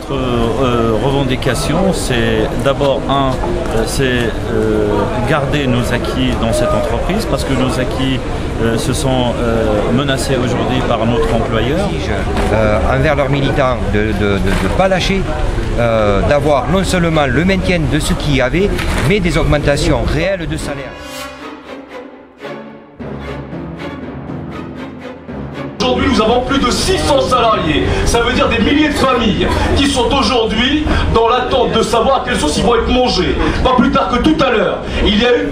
notre revendication, c'est d'abord garder nos acquis dans cette entreprise, parce que nos acquis se sont menacés aujourd'hui par notre employeur. Envers leurs militants de ne pas lâcher, d'avoir non seulement le maintien de ce qu'il y avait, mais des augmentations réelles de salaire. Aujourd'hui, nous avons plus de 600 salariés. Ça veut dire des milliers de familles qui sont aujourd'hui dans l'attente de savoir à quelle sauce ils vont être mangés. Pas plus tard que tout à l'heure, il y a eu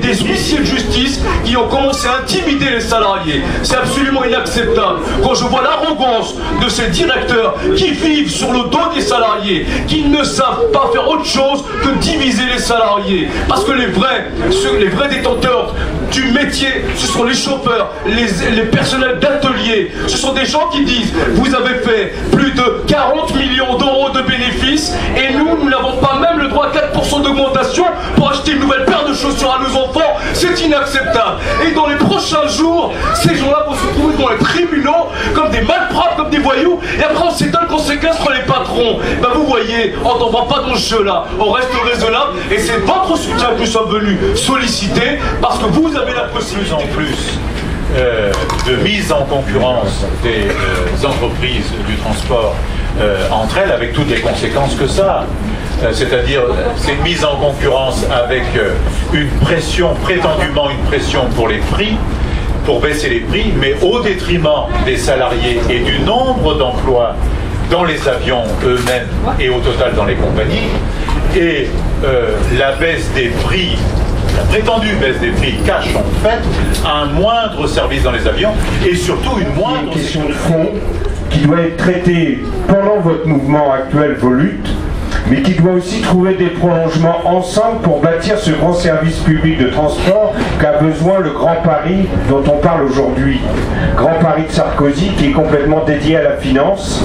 des huissiers de justice qui ont commencé à intimider les salariés. C'est absolument inacceptable. Quand je vois l'arrogance de ces directeurs qui vivent sur le dos des salariés, qui ne savent pas faire autre chose que diviser les salariés. Parce que les vrais détenteurs du métier, ce sont les chauffeurs, les personnels d'atelier. Ce sont des gens qui disent: vous avez fait plus de 40 millions d'euros de bénéfices et nous n'avons pas même le droit à 4% d'augmentation pour acheter une nouvelle paire de chaussures à nos enfants. C'est inacceptable. Et dans les prochains jours, ces gens-là vont se retrouver dans les tribunaux comme des malpropres, comme des voyous, et après on s'étonne qu'on séquestre les patrons. Ben vous voyez, on ne va pas dans ce jeu-là, on reste raisonnable, et c'est votre soutien que nous sommes venus solliciter, parce que vous avez la possibilité. En plus de mise en concurrence des entreprises du transport entre elles, avec toutes les conséquences que ça a. C'est-à-dire, c'est une mise en concurrence avec une pression, prétendument une pression pour les prix, pour baisser les prix, mais au détriment des salariés et du nombre d'emplois dans les avions eux-mêmes et au total dans les compagnies. Et la baisse des prix, la prétendue baisse des prix cache en fait un moindre service dans les avions et surtout une moindre... Une question de fond qui doit être traitée pendant votre mouvement actuel, vos luttes, mais qui doit aussi trouver des prolongements ensemble pour bâtir ce grand service public de transport qu'a besoin le Grand Paris dont on parle aujourd'hui. Grand Paris de Sarkozy qui est complètement dédié à la finance.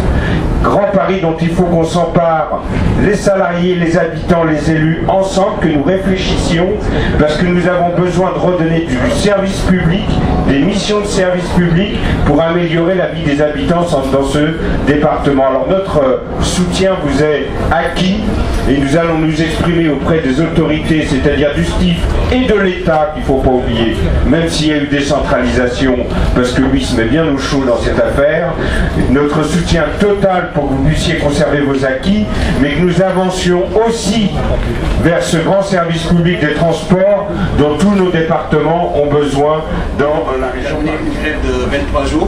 Grand Paris dont il faut qu'on s'empare, les salariés, les habitants, les élus, ensemble, que nous réfléchissions, parce que nous avons besoin de redonner du service public, des missions de service public pour améliorer la vie des habitants dans ce département. Alors notre soutien vous est acquis et nous allons nous exprimer auprès des autorités, c'est-à-dire du STIF et de l'État, qu'il ne faut pas oublier, même s'il y a eu décentralisation, parce que lui se met bien au chaud dans cette affaire. Notre soutien total pour que vous puissiez conserver vos acquis, mais que nous avancions aussi vers ce grand service public des transports dont tous nos départements ont besoin dans la région. On a une grève de 23 jours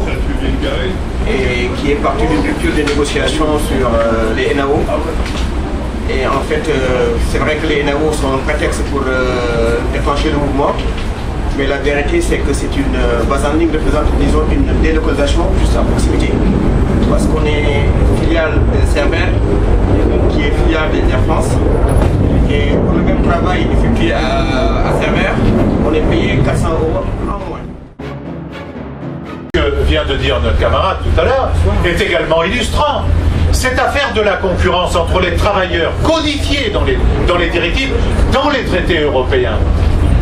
et qui est partie d'une rupture des négociations sur les NAO. Et en fait, c'est vrai que les NAO sont un prétexte pour déclencher le mouvement, mais la vérité c'est que c'est une base en ligne représente, disons, une délocalisation juste à proximité. Parce qu'on est filiale de Cerber, qui est filiale d'Air France, et pour le même travail effectué à Cerber, on est payé 400 € en moins. Ce que vient de dire notre camarade tout à l'heure est également illustrant. Cette affaire de la concurrence entre les travailleurs codifiée dans les directives, dans les traités européens.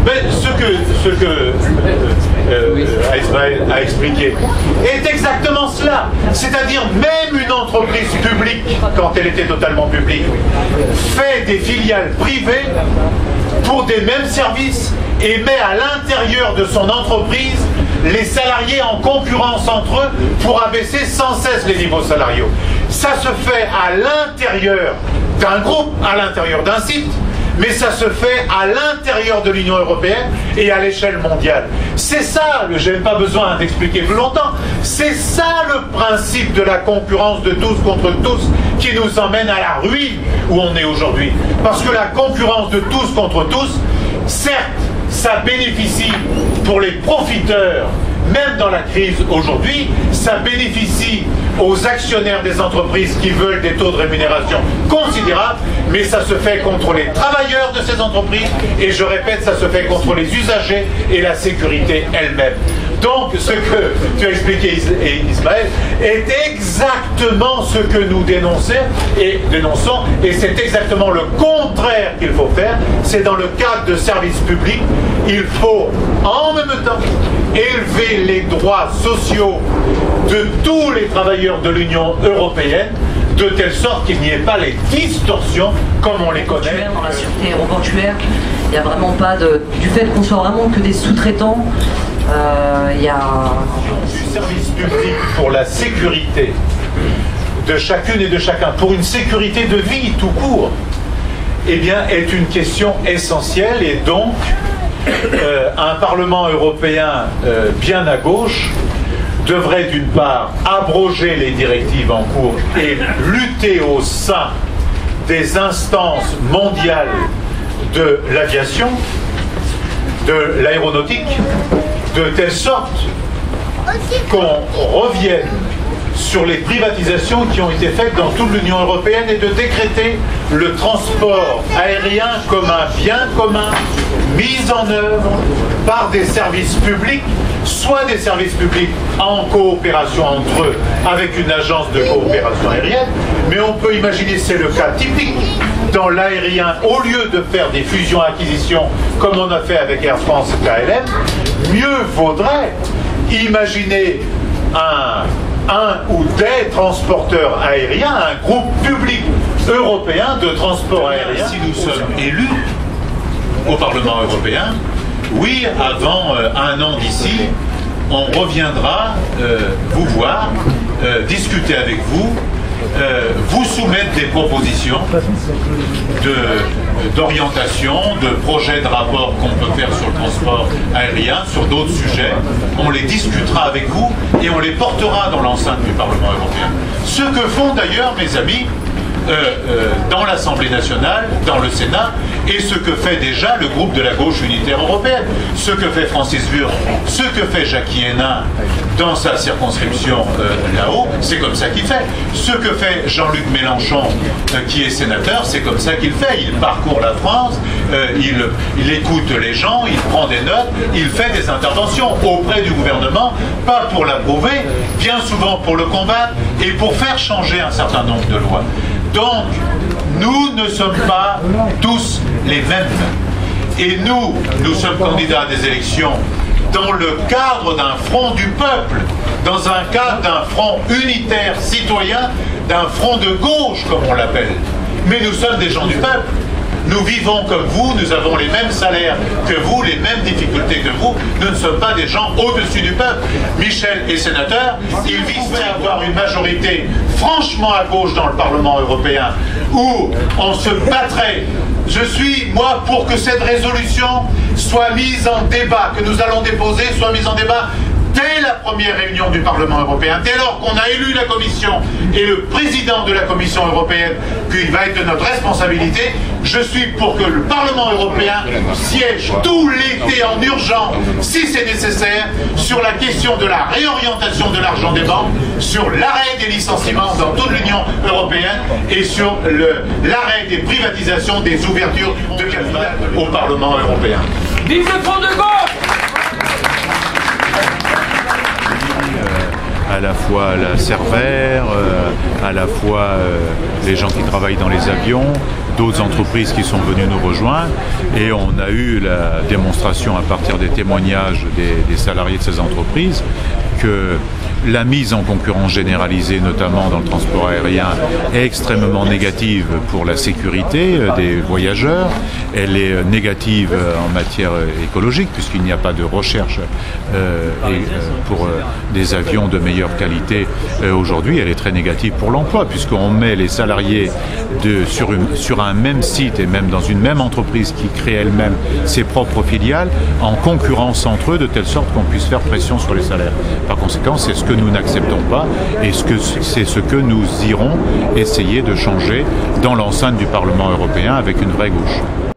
Mais ce que Ismaël a expliqué est exactement cela. C'est-à-dire même une entreprise publique, quand elle était totalement publique, fait des filiales privées pour des mêmes services et met à l'intérieur de son entreprise les salariés en concurrence entre eux pour abaisser sans cesse les niveaux salariaux. Ça se fait à l'intérieur d'un groupe, à l'intérieur d'un site, mais ça se fait à l'intérieur de l'Union européenne et à l'échelle mondiale. C'est ça, je n'ai pas besoin d'expliquer plus longtemps, c'est ça le principe de la concurrence de tous contre tous qui nous emmène à la ruine où on est aujourd'hui. Parce que la concurrence de tous contre tous, certes, ça bénéficie pour les profiteurs, même dans la crise aujourd'hui, ça bénéficie aux actionnaires des entreprises qui veulent des taux de rémunération considérables, mais ça se fait contre les travailleurs de ces entreprises, et je répète, ça se fait contre les usagers et la sécurité elle-même. Donc, ce que tu as expliqué, Ismaël, est exactement ce que nous dénonçons, et c'est exactement le contraire qu'il faut faire. C'est dans le cadre de services publics, il faut en même temps élever les droits sociaux de tous les travailleurs de l'Union européenne, de telle sorte qu'il n'y ait pas les distorsions comme on les connaît. Dans la sûreté aéroportuaire, il n'y a vraiment pas du fait qu'on soit vraiment que des sous-traitants, il y a... Du service public pour la sécurité de chacune et de chacun, pour une sécurité de vie tout court, eh bien, est une question essentielle, et donc un Parlement européen bien à gauche devrait d'une part abroger les directives en cours et lutter au sein des instances mondiales de l'aviation, de l'aéronautique, de telle sorte qu'on revienne sur les privatisations qui ont été faites dans toute l'Union européenne et de décréter le transport aérien comme un bien commun mis en œuvre par des services publics, soit des services publics en coopération entre eux avec une agence de coopération aérienne, mais on peut imaginer, c'est le cas typique dans l'aérien, au lieu de faire des fusions-acquisitions comme on a fait avec Air France et KLM, mieux vaudrait imaginer un ou des transporteurs aériens, un groupe public européen de transport aérien. Si nous sommes élus au Parlement européen, oui, avant un an d'ici, on reviendra vous voir, discuter avec vous, vous soumettre des propositions d'orientation, de projets de rapport qu'on peut faire sur le transport aérien, sur d'autres sujets. On les discutera avec vous et on les portera dans l'enceinte du Parlement européen. Ce que font d'ailleurs, mes amis, dans l'Assemblée nationale, dans le Sénat, et ce que fait déjà le groupe de la gauche unitaire européenne, ce que fait Francis Wurm, ce que fait Jackie Hénin dans sa circonscription là-haut, c'est comme ça qu'il fait. Ce que fait Jean-Luc Mélenchon, qui est sénateur, c'est comme ça qu'il fait. Il parcourt la France, il écoute les gens, il prend des notes, il fait des interventions auprès du gouvernement, pas pour l'approuver, bien souvent pour le combattre et pour faire changer un certain nombre de lois. Donc, nous ne sommes pas tous les mêmes. Et nous sommes candidats à des élections dans le cadre d'un front du peuple, dans un cadre d'un front unitaire citoyen, d'un front de gauche, comme on l'appelle. Mais nous sommes des gens du peuple. Nous vivons comme vous, nous avons les mêmes salaires que vous, les mêmes difficultés que vous. Nous ne sommes pas des gens au-dessus du peuple. Michel est sénateur, il vise à avoir une majorité franchement à gauche dans le Parlement européen, où on se battrait. Je suis, moi, pour que cette résolution soit mise en débat, que nous allons déposer, soit mise en débat dès la première réunion du Parlement européen, dès lors qu'on a élu la Commission et le président de la Commission européenne, qui va être de notre responsabilité. Je suis pour que le Parlement européen siège tout l'été en urgence, si c'est nécessaire, sur la question de la réorientation de l'argent des banques, sur l'arrêt des licenciements dans toute l'Union européenne et sur l'arrêt des privatisations, des ouvertures de capital au Parlement européen. Vive le front de gauche! À la fois la Cervère, à la fois les gens qui travaillent dans les avions, d'autres entreprises qui sont venues nous rejoindre, et on a eu la démonstration à partir des témoignages des salariés de ces entreprises que la mise en concurrence généralisée, notamment dans le transport aérien, est extrêmement négative pour la sécurité des voyageurs. Elle est négative en matière écologique, puisqu'il n'y a pas de recherche pour des avions de meilleure qualité aujourd'hui. Elle est très négative pour l'emploi, puisqu'on met les salariés sur un même site et même dans une même entreprise qui crée elle-même ses propres filiales, en concurrence entre eux, de telle sorte qu'on puisse faire pression sur les salaires. Par conséquent, c'est ce que nous n'acceptons pas et c'est ce que nous irons essayer de changer dans l'enceinte du Parlement européen avec une vraie gauche.